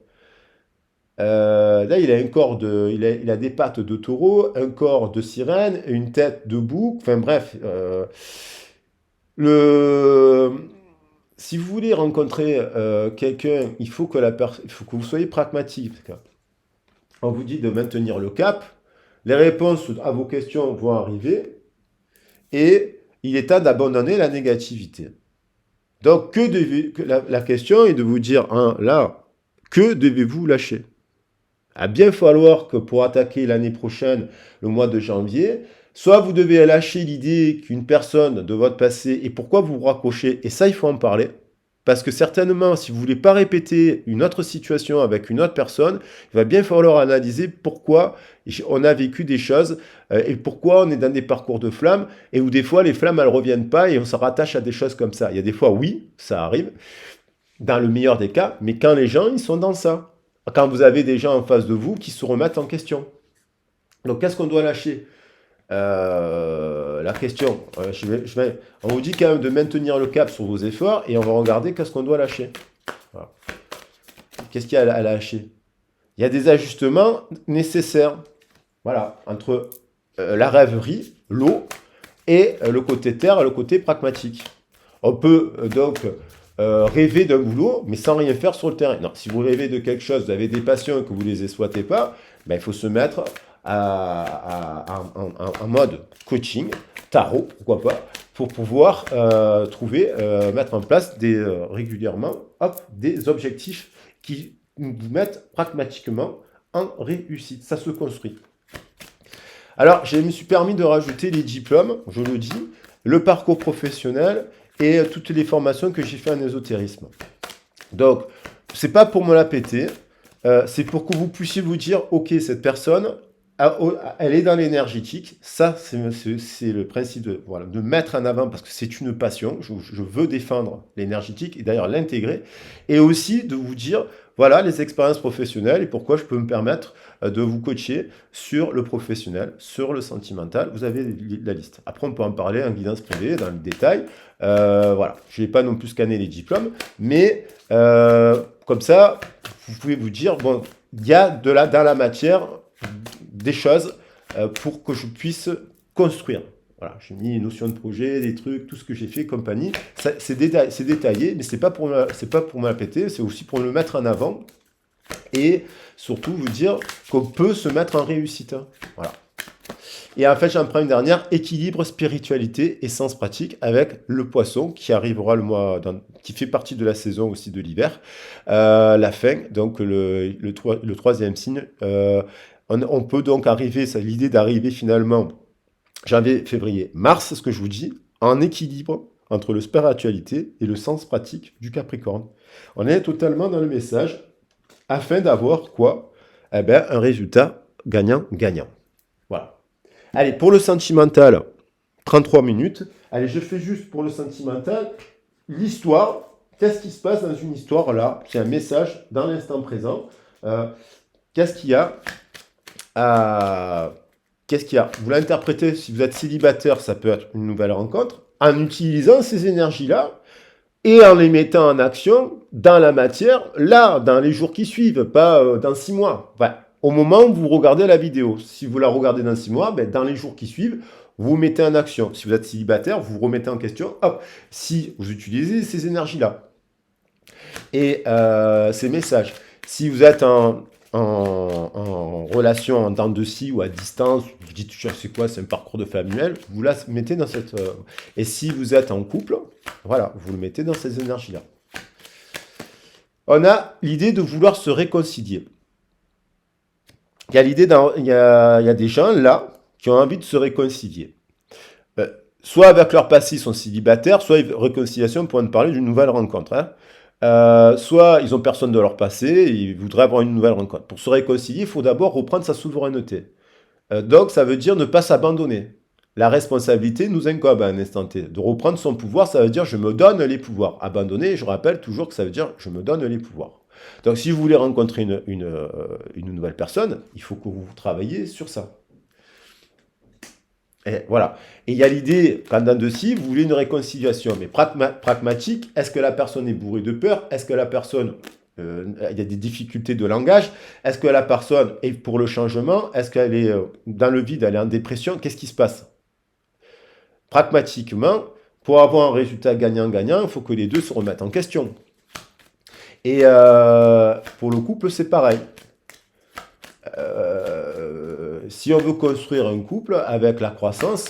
Là, il a un corps il a des pattes de taureau, un corps de sirène, une tête de bouc. Enfin bref, le, si vous voulez rencontrer quelqu'un, il faut que vous soyez pragmatique. On vous dit de maintenir le cap. Les réponses à vos questions vont arriver et il est temps d'abandonner la négativité. Donc, la question est de vous dire, là, que devez-vous lâcher? Il va bien falloir que pour attaquer l'année prochaine, le mois de janvier, soit vous devez lâcher l'idée qu'une personne de votre passé, et pourquoi vous vous raccrochez, et ça, il faut en parler. Parce que certainement, si vous ne voulez pas répéter une autre situation avec une autre personne, il va bien falloir analyser pourquoi on a vécu des choses et pourquoi on est dans des parcours de flammes et où des fois les flammes elles reviennent pas et on se rattache à des choses comme ça. Il y a des fois, oui, ça arrive, dans le meilleur des cas, mais quand les gens ils sont dans ça, quand vous avez des gens en face de vous qui se remettent en question. Donc qu'est-ce qu'on doit lâcher? La question, on vous dit quand même de maintenir le cap sur vos efforts et on va regarder qu'est-ce qu'on doit lâcher. Voilà. Qu'est-ce qu'il y a à lâcher? Il y a des ajustements nécessaires. Voilà, entre la rêverie, l'eau, et le côté terre et le côté pragmatique. On peut donc rêver d'un boulot, mais sans rien faire sur le terrain. Non, si vous rêvez de quelque chose, vous avez des passions et que vous ne les exploitez pas, ben, il faut se mettre en mode coaching, tarot, pourquoi pas, pour pouvoir mettre en place régulièrement des objectifs qui vous mettent pragmatiquement en réussite. Ça se construit. Alors, je me suis permis de rajouter les diplômes, je le dis, le parcours professionnel et toutes les formations que j'ai fait en ésotérisme. Donc, c'est pas pour me la péter, c'est pour que vous puissiez vous dire, ok, cette personne, elle est dans l'énergétique. Ça, c'est le principe de mettre en avant, parce que c'est une passion. Je veux défendre l'énergétique et d'ailleurs l'intégrer. Et aussi de vous dire, voilà les expériences professionnelles et pourquoi je peux me permettre de vous coacher sur le professionnel, sur le sentimental. Vous avez la liste. Après, on peut en parler en guidance privée, dans le détail. Voilà, je n'ai pas non plus scanné les diplômes, mais comme ça, vous pouvez vous dire, bon, il y a dans la matière des choses pour que je puisse construire. Voilà, j'ai mis une notion de projet, des trucs, tout ce que j'ai fait, compagnie. C'est détaillé, mais c'est pas pour me la péter, c'est aussi pour le mettre en avant et surtout vous dire qu'on peut se mettre en réussite. Voilà. Et en fait, j'en prends une dernière, équilibre, spiritualité et sens pratique avec le poisson qui arrivera qui fait partie de la saison aussi de l'hiver. La fin, donc le troisième signe. On peut donc arriver, c'est l'idée d'arriver finalement janvier, février, mars, ce que je vous dis, en équilibre entre le spiritualité et le sens pratique du Capricorne. On est totalement dans le message afin d'avoir quoi? Eh bien, un résultat gagnant-gagnant. Voilà. Allez, pour le sentimental, 33 minutes. Allez, je fais juste pour le sentimental l'histoire. Qu'est-ce qui se passe dans une histoire là? C'est un message dans l'instant présent. Qu'est-ce qu'il y a? Qu'est-ce qu'il y a? Vous l'interprétez, si vous êtes célibataire, ça peut être une nouvelle rencontre, en utilisant ces énergies-là et en les mettant en action dans la matière, là, dans les jours qui suivent, pas dans 6 mois. Enfin, au moment où vous regardez la vidéo. Si vous la regardez dans 6 mois, ben, dans les jours qui suivent, vous mettez en action. Si vous êtes célibataire, vous vous remettez en question, hop, si vous utilisez ces énergies-là. Et ces messages. Si vous êtes en relation en dents de scie ou à distance, vous dites, je sais quoi, c'est un parcours de familial, vous la mettez dans cette... et si vous êtes en couple, voilà, vous le mettez dans ces énergies-là. On a l'idée de vouloir se réconcilier. Il y a des gens là qui ont envie de se réconcilier. Euh, Soit avec leur passé, ils sont célibataires, soit réconciliation pour ne parler d'une nouvelle rencontre, hein. Soit ils ont personne de leur passé et ils voudraient avoir une nouvelle rencontre. Pour se réconcilier, il faut d'abord reprendre sa souveraineté. Donc ça veut dire ne pas s'abandonner. La responsabilité nous incombe à un instant T. De reprendre son pouvoir, ça veut dire je me donne les pouvoirs. Abandonner, je rappelle toujours que ça veut dire je me donne les pouvoirs. Donc si vous voulez rencontrer une nouvelle personne, il faut que vous travaillez sur ça. Et voilà. Et il y a l'idée, pendant de si, vous voulez une réconciliation, mais pragmatique, est-ce que la personne est bourrée de peur? Est-ce que la personne, il y a des difficultés de langage? Est-ce que la personne est pour le changement? Est-ce qu'elle est dans le vide, elle est en dépression? Qu'est-ce qui se passe? Pragmatiquement, pour avoir un résultat gagnant-gagnant, il faut que les deux se remettent en question. Et pour le couple, c'est pareil. Si on veut construire un couple avec la croissance,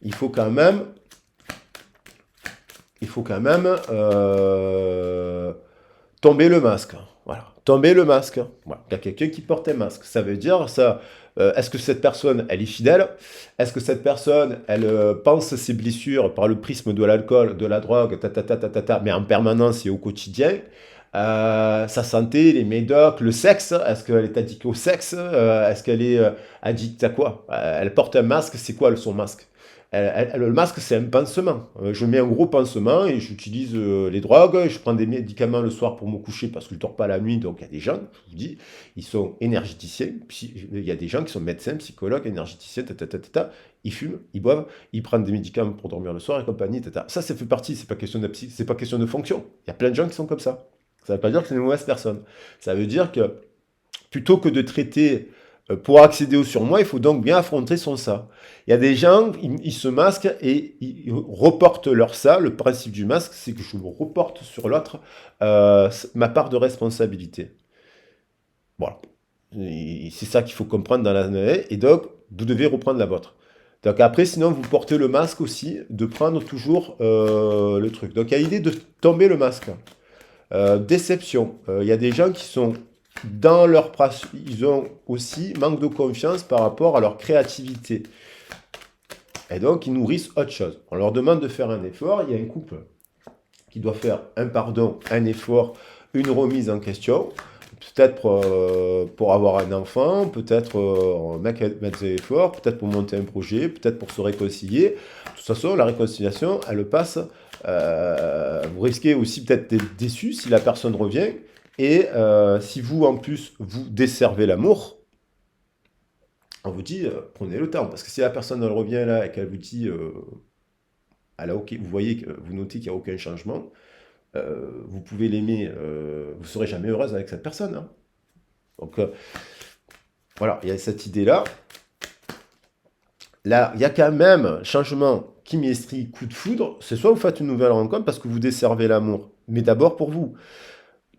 il faut quand même, tomber le masque. Voilà, tomber le masque. Voilà. Il y a quelqu'un qui porte un masque. Ça veut dire ça. Est-ce que cette personne, elle est fidèle? Est-ce que cette personne, elle pense ses blessures par le prisme de l'alcool, de la drogue, mais en permanence et au quotidien? Sa santé, les médocs, le sexe, est-ce qu'elle est addict au sexe? Est-ce qu'elle est addict à quoi? Elle porte un masque, c'est quoi son masque? Le masque, c'est un pansement. Je mets un gros pansement et j'utilise les drogues. Je prends des médicaments le soir pour me coucher parce que je ne dors pas la nuit. Donc il y a des gens, je vous dis, ils sont énergéticiens. Il y a des gens qui sont médecins, psychologues, énergéticiens, ils fument, ils boivent, ils prennent des médicaments pour dormir le soir et compagnie. Ça fait partie. C'est pas question de c'est pas question de fonction. Il y a plein de gens qui sont comme ça. Ça ne veut pas dire que c'est une mauvaise personne. Ça veut dire que plutôt que de traiter pour accéder au surmoi, il faut donc bien affronter son ça. Il y a des gens, ils se masquent et ils reportent leur ça. Le principe du masque, c'est que je me reporte sur l'autre ma part de responsabilité. Voilà. C'est ça qu'il faut comprendre dans l'année. Et donc, vous devez reprendre la vôtre. Donc après, sinon, vous portez le masque aussi, de prendre toujours le truc. Donc il y a l'idée de tomber le masque. Déception. Il y a des gens qui sont dans leur ils ont aussi manque de confiance par rapport à leur créativité. Et donc, ils nourrissent autre chose. On leur demande de faire un effort. Il y a un couple qui doit faire un pardon, un effort, une remise en question. Peut-être pour avoir un enfant, peut-être mettre des efforts, peut-être pour monter un projet, peut-être pour se réconcilier. De toute façon, la réconciliation, elle passe. Vous risquez aussi peut-être d'être déçu si la personne revient. Et si vous, en plus, vous desservez l'amour, on vous dit, prenez le temps. Parce que si la personne elle revient là et qu'elle vous dit, vous voyez, vous notez qu'il n'y a aucun changement, vous pouvez l'aimer, vous ne serez jamais heureuse avec cette personne, hein. Donc voilà, il y a cette idée-là. Là, il y a quand même changement qui m'estrie coup de foudre. C'est soit vous faites une nouvelle rencontre parce que vous desservez l'amour, mais d'abord pour vous.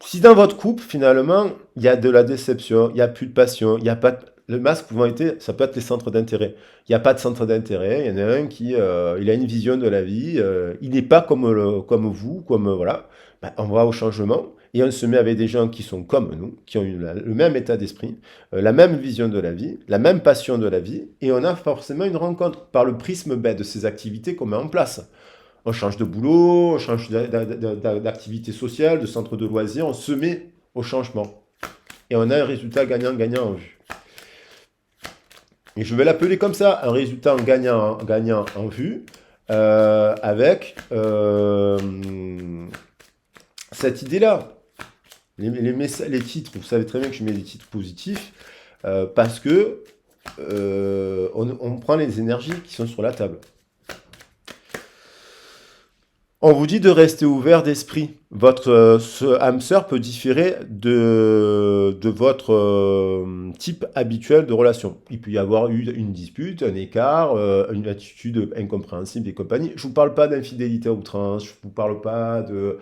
Si dans votre couple, finalement, il y a de la déception, il n'y a plus de passion, il n'y a pas le masque pouvant être, ça peut être les centres d'intérêt. Il n'y a pas de centre d'intérêt. Il y en a un qui, il a une vision de la vie. Il n'est pas comme, comme vous, comme voilà. Ben, on va au changement et on se met avec des gens qui sont comme nous, qui ont eu le même état d'esprit, la même vision de la vie, la même passion de la vie, et on a forcément une rencontre par le prisme de ces activités qu'on met en place. On change de boulot, on change d'activité sociale, de centre de loisirs, on se met au changement. Et on a un résultat gagnant-gagnant en vue. Et je vais l'appeler comme ça, un résultat gagnant en vue, avec cette idée-là. Les titres, vous savez très bien que je mets des titres positifs, parce que on prend les énergies qui sont sur la table. On vous dit de rester ouvert d'esprit. Votre âme sœur peut différer de votre type habituel de relation. Il peut y avoir eu une dispute, un écart, une attitude incompréhensible et compagnie. Je ne vous parle pas d'infidélité à outrance, je ne vous parle pas de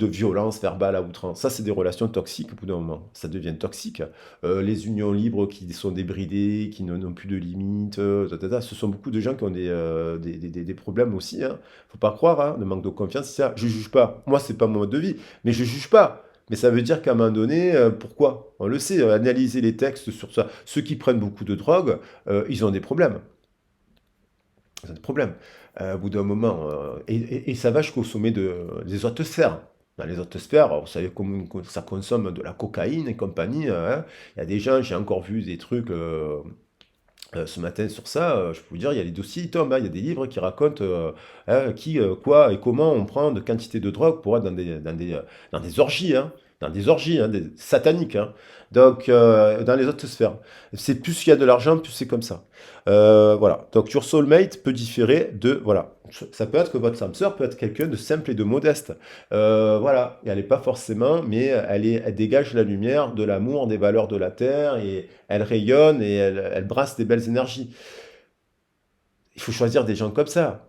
violence verbale à outrance. Ça, c'est des relations toxiques au bout d'un moment. Ça devient toxique. Les unions libres qui sont débridées, qui n'ont plus de limites, ce sont beaucoup de gens qui ont des problèmes aussi, hein. Faut pas croire, hein, le manque de confiance, c'est ça. Je juge pas. pas. Moi, c'est pas mon mode de vie. Mais je juge pas. Mais ça veut dire qu'à un moment donné, pourquoi? On le sait, analyser les textes sur ça. Ceux qui prennent beaucoup de drogue, ils ont des problèmes. Ils ont des problèmes. Au bout d'un moment, et ça va jusqu'au sommet des autres sphères. Dans les autres sphères, vous savez comment ça consomme de la cocaïne et compagnie, hein. Il y a des gens, j'ai encore vu des trucs ce matin sur ça, je peux vous dire, il y a les dossiers, ils tombent, hein. Il y a des livres qui racontent qui, quoi et comment on prend de quantité de drogue pour être dans des orgies, hein, dans des orgies, hein, des, sataniques, hein. Donc, dans les autres sphères. C'est plus il y a de l'argent, plus c'est comme ça. Voilà. Donc, your soulmate peut différer de, voilà. Ça peut être que votre âme sœur peut être quelqu'un de simple et de modeste. Voilà. Et elle n'est pas forcément, mais elle dégage la lumière, de l'amour, des valeurs de la terre, et elle rayonne et elle brasse des belles énergies. Il faut choisir des gens comme ça.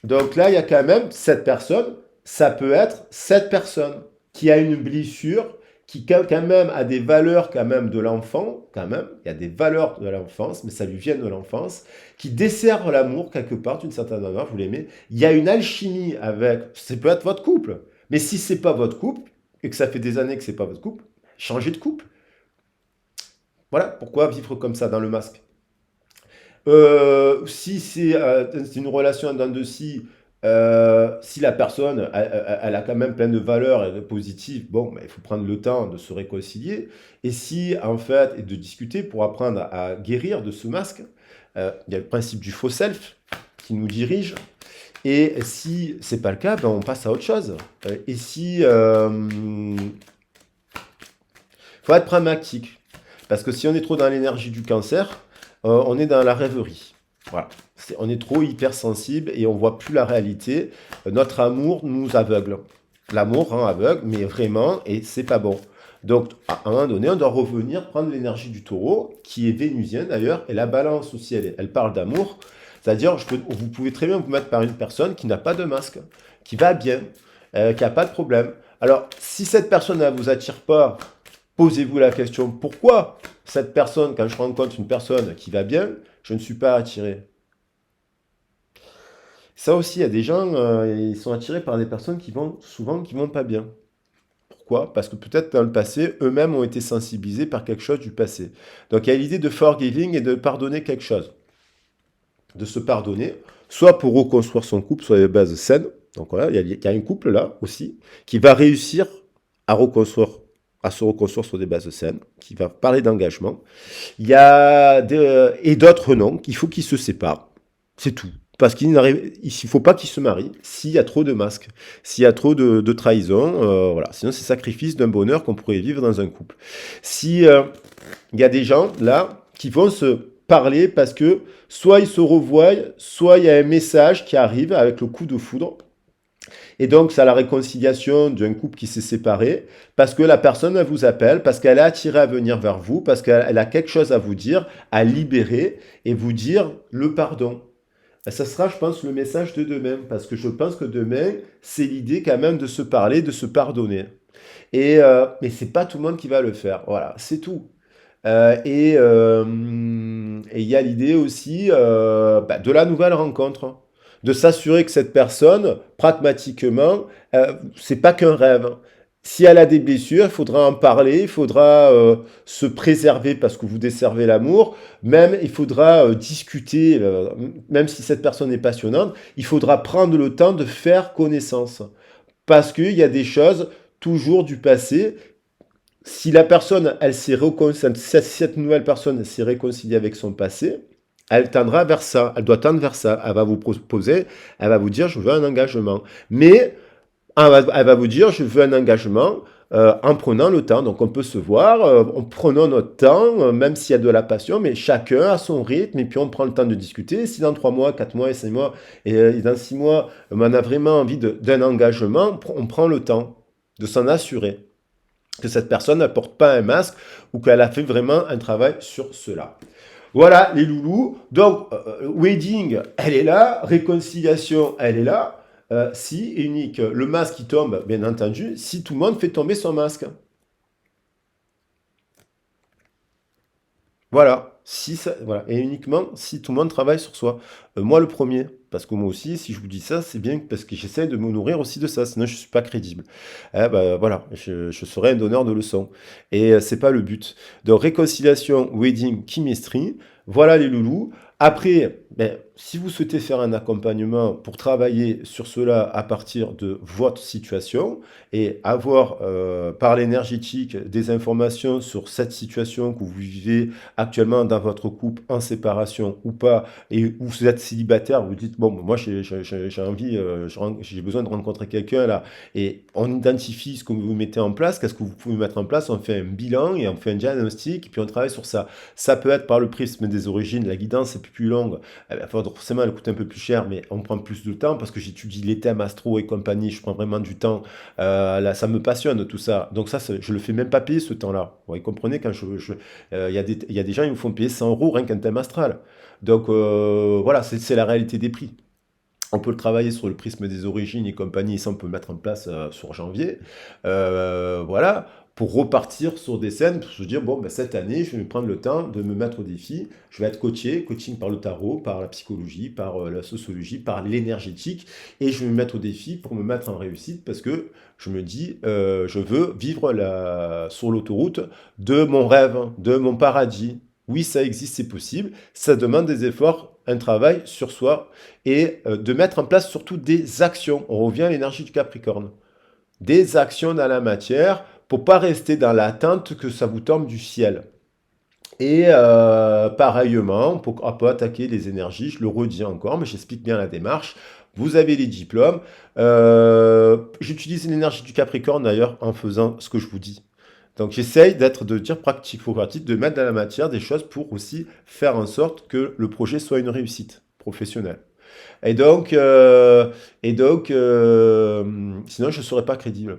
Donc là, il y a quand même cette personne, ça peut être cette personne qui a une blessure, qui quand même a des valeurs quand même de l'enfant, quand même, il y a des valeurs de l'enfance, mais ça lui vient de l'enfance, qui dessert l'amour quelque part, d'une certaine manière, vous l'aimez. Il y a une alchimie avec, ça peut être votre couple, mais si c'est pas votre couple, et que ça fait des années que c'est pas votre couple, changez de couple. Voilà, pourquoi vivre comme ça dans le masque? Si c'est une relation en dents de scie, si la personne, elle a quand même plein de valeurs et de positives, bon, bah, il faut prendre le temps de se réconcilier. Et si, en fait, et de discuter pour apprendre à guérir de ce masque, il y a le principe du faux self qui nous dirige. Et si c'est pas le cas, ben on passe à autre chose. Et si, faut être pragmatique. Parce que si on est trop dans l'énergie du cancer, on est dans la rêverie. Voilà. On est trop hypersensible et on voit plus la réalité. Notre amour nous aveugle. L'amour rend aveugle, mais vraiment, et c'est pas bon. Donc, à un moment donné, on doit revenir prendre l'énergie du taureau, qui est vénusien d'ailleurs, et la balance aussi, elle parle d'amour. C'est-à-dire, vous pouvez très bien vous mettre par une personne qui n'a pas de masque, qui va bien, qui n'a pas de problème. Alors, si cette personne ne vous attire pas, posez-vous la question, pourquoi cette personne, quand je rencontre une personne qui va bien, je ne suis pas attiré? Ça aussi, il y a des gens, ils sont attirés par des personnes qui vont souvent qui vont pas bien. Pourquoi? Parce que peut-être dans le passé, eux-mêmes ont été sensibilisés par quelque chose du passé. Donc il y a l'idée de forgiving et de pardonner quelque chose. De se pardonner, soit pour reconstruire son couple sur les bases saines. Donc voilà, il y a un couple là aussi qui va réussir à reconstruire, à se reconstruire sur des bases saines, qui va parler d'engagement. Il y a et d'autres non, qu'il faut qu'ils se séparent. C'est tout. Parce qu'il ne faut pas qu'ils se marient s'il y a trop de masques, s'il y a trop de trahison. Voilà. Sinon, c'est sacrifice d'un bonheur qu'on pourrait vivre dans un couple. Si il y a des gens là qui vont se parler parce que soit ils se revoient, soit il y a un message qui arrive avec le coup de foudre. Et donc, c'est la réconciliation d'un couple qui s'est séparé, parce que la personne, elle vous appelle, parce qu'elle est attirée à venir vers vous, parce qu'elle a quelque chose à vous dire, à libérer, et vous dire le pardon. Et ça sera, je pense, le message de demain, parce que je pense que demain, c'est l'idée quand même de se parler, de se pardonner. Mais c'est pas tout le monde qui va le faire. Voilà, c'est tout. Et il y a l'idée aussi de la nouvelle rencontre, de s'assurer que cette personne, pragmatiquement, c'est pas qu'un rêve. Si elle a des blessures, il faudra en parler, il faudra se préserver parce que vous desservez l'amour, même il faudra discuter, même si cette personne est passionnante, il faudra prendre le temps de faire connaissance. Parce qu'il y a des choses toujours du passé. Si la personne, elle s'est cette nouvelle personne s'est réconciliée avec son passé, elle tendra vers ça, elle doit tendre vers ça. Elle va vous proposer, elle va vous dire, je veux un engagement. Mais elle va vous dire, je veux un engagement en prenant le temps. Donc on peut se voir, en prenant notre temps, même s'il y a de la passion, mais chacun a son rythme, et puis on prend le temps de discuter. Si dans 3 mois, 4 mois et 5 mois, et dans 6 mois, on a vraiment envie d'un engagement, on prend le temps de s'en assurer que cette personne ne porte pas un masque ou qu'elle a fait vraiment un travail sur cela. Voilà les loulous. Donc, wedding, elle est là. Réconciliation, elle est là. Si, unique, le masque qui tombe, bien entendu, si tout le monde fait tomber son masque. Voilà. Si ça, voilà, et uniquement si tout le monde travaille sur soi. Moi le premier, parce que moi aussi, si je vous dis ça, c'est bien parce que j'essaie de me nourrir aussi de ça, sinon je suis pas crédible. Ah bah, voilà, je serai un donneur de leçons. Et c'est pas le but. Donc réconciliation, wedding, chemistry, voilà les loulous. Après, ben, si vous souhaitez faire un accompagnement pour travailler sur cela à partir de votre situation et avoir par l'énergétique des informations sur cette situation que vous vivez actuellement dans votre couple en séparation ou pas, et où vous êtes célibataire, vous dites, bon, moi j'ai envie, j'ai besoin de rencontrer quelqu'un là, et on identifie ce que vous mettez en place, qu'est-ce que vous pouvez mettre en place, on fait un bilan et on fait un diagnostic, et puis on travaille sur ça. Ça peut être par le prisme des origines, la guidance est plus longue, forcément elle coûte un peu plus cher, mais on prend plus de temps parce que j'étudie les thèmes astro et compagnie, je prends vraiment du temps, là, ça me passionne tout ça, donc ça, je le fais même pas payer ce temps-là. Vous comprenez, quand il y a des gens qui me font payer 100 euros rien qu'un thème astral. Donc voilà, c'est la réalité des prix. On peut le travailler sur le prisme des origines et compagnie, ça on peut le mettre en place sur janvier. Voilà, pour repartir sur des scènes, pour se dire, bon, ben, cette année, je vais me prendre le temps de me mettre au défi. Je vais être coaching par le tarot, par la psychologie, par la sociologie, par l'énergétique, et je vais me mettre au défi pour me mettre en réussite parce que je me dis, je veux vivre sur l'autoroute de mon rêve, de mon paradis. Oui, ça existe, c'est possible. Ça demande des efforts, un travail sur soi et de mettre en place surtout des actions. On revient à l'énergie du Capricorne. Des actions dans la matière pour pas rester dans l'attente que ça vous tombe du ciel. Et pareillement, pour on peut attaquer les énergies, je le redis encore, mais j'explique bien la démarche. Vous avez les diplômes. J'utilise l'énergie du Capricorne d'ailleurs en faisant ce que je vous dis. Donc j'essaye de dire pratique, de mettre dans la matière des choses pour aussi faire en sorte que le projet soit une réussite professionnelle. Et donc, sinon je ne serais pas crédible.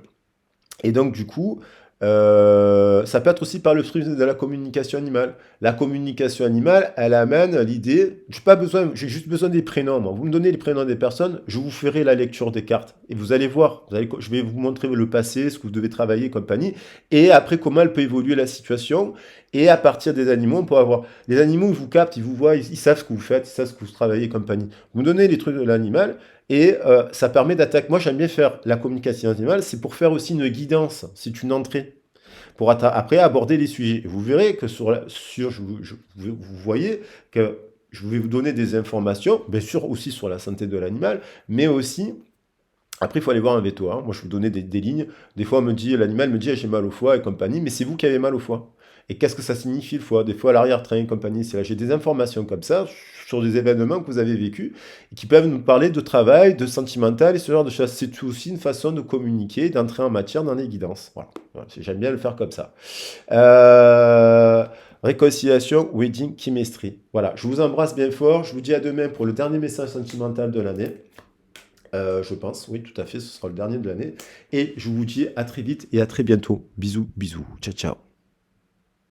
Et donc, du coup, ça peut être aussi par le prisme de la communication animale. La communication animale, elle amène l'idée, j'ai juste besoin des prénoms, moi. Vous me donnez les prénoms des personnes, je vous ferai la lecture des cartes. Et vous allez voir, je vais vous montrer le passé, ce que vous devez travailler, compagnie, et après comment elle peut évoluer la situation. Et à partir des animaux, on peut avoir... Les animaux, ils vous captent, ils vous voient, ils savent ce que vous faites, ils savent ce que vous travaillez, compagnie. Vous me donnez les trucs de l'animal, et ça permet d'attaquer. Moi, j'aime bien faire la communication animale, c'est pour faire aussi une guidance, c'est une entrée, pour après aborder les sujets. Vous verrez que vous voyez que je vais vous donner des informations, bien sûr aussi sur la santé de l'animal, mais aussi, après il faut aller voir un veto. Hein. Moi, je vous donnais des lignes. Des fois, l'animal me dit, ah, j'ai mal au foie et compagnie, mais c'est vous qui avez mal au foie. Et qu'est-ce que ça signifie le foie? Des fois, à l'arrière-train et compagnie, c'est là. J'ai des informations comme ça sur des événements que vous avez vécus et qui peuvent nous parler de travail, de sentimental et ce genre de choses. C'est aussi une façon de communiquer, d'entrer en matière dans les guidances. Voilà. Voilà, j'aime bien le faire comme ça. Réconciliation, wedding, chemistry. Voilà, je vous embrasse bien fort. Je vous dis à demain pour le dernier message sentimental de l'année. Je pense, oui, tout à fait, ce sera le dernier de l'année. Et je vous dis à très vite et à très bientôt. Bisous, bisous. Ciao, ciao.